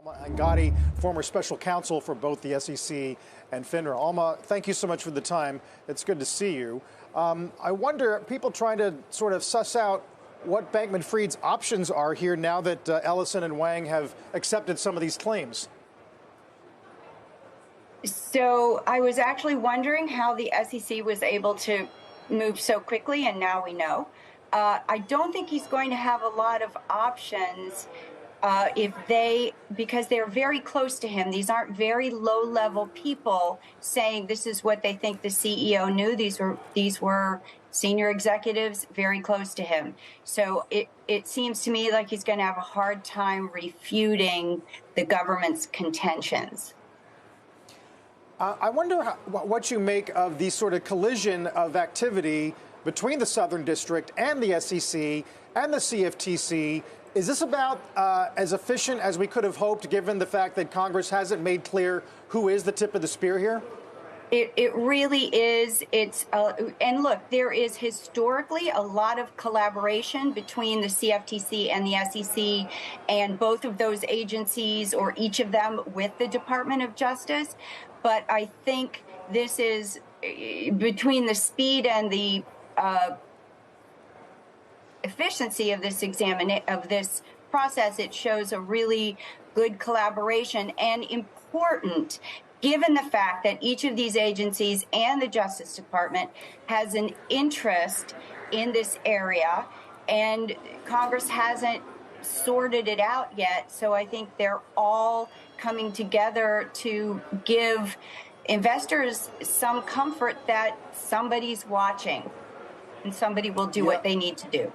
Alma Angotti, former special counsel for both the SEC and FINRA. Alma, thank you so much for the time. It's good to see you. I wonder, people trying to sort of suss out what Bankman-Fried's options are here now that Ellison and Wang have accepted some of these claims. So I was actually wondering how the SEC was able to move so quickly, and now we know. I don't think he's going to have a lot of options because they're very close to him. These aren't very low-level people saying this is what they think the CEO knew. These were senior executives very close to him. So it seems to me like he's going to have a hard time refuting the government's contentions. I wonder what you make of the sort of collision of activity between the Southern District and the SEC and the CFTC. Is this about as efficient as we could have hoped, given the fact that Congress hasn't made clear who is the tip of the spear here? It really is. And look, there is historically a lot of collaboration between the CFTC and the SEC, and both of those agencies, or each of them, with the Department of Justice. But I think this is between the speed and the efficiency of this process. It shows a really good collaboration, and important, given the fact that each of these agencies and the Justice Department has an interest in this area, and Congress hasn't sorted it out yet. So I think they're all coming together to give investors some comfort that somebody's watching and somebody will do what they need to do.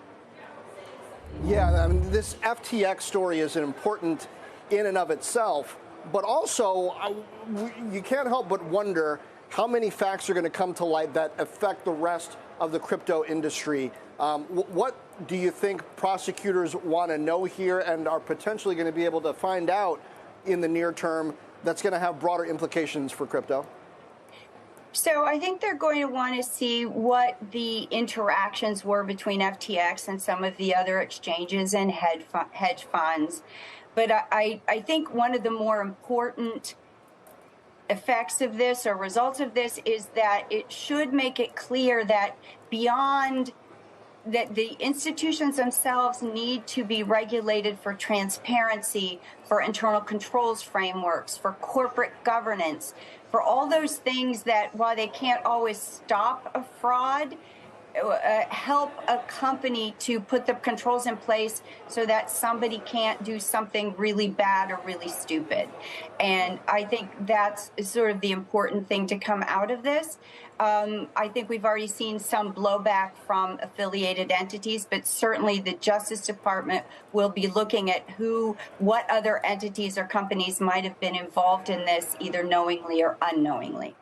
Yeah, I mean, this FTX story is important in and of itself, but also you can't help but wonder how many facts are going to come to light that affect the rest of the crypto industry. What do you think prosecutors want to know here and are potentially going to be able to find out in the near term that's going to have broader implications for crypto? So I think they're going to want to see what the interactions were between FTX and some of the other exchanges and hedge funds. But I think one of the more important effects of this, or results of this, is that it should make it clear that beyond that, the institutions themselves need to be regulated for transparency, for internal controls frameworks, for corporate governance, for all those things that, while they can't always stop a fraud, help a company to put the controls in place so that somebody can't do something really bad or really stupid. And I think that's sort of the important thing to come out of this. I think we've already seen some blowback from affiliated entities, but certainly the Justice Department will be looking at what other entities or companies might have been involved in this, either knowingly or unknowingly.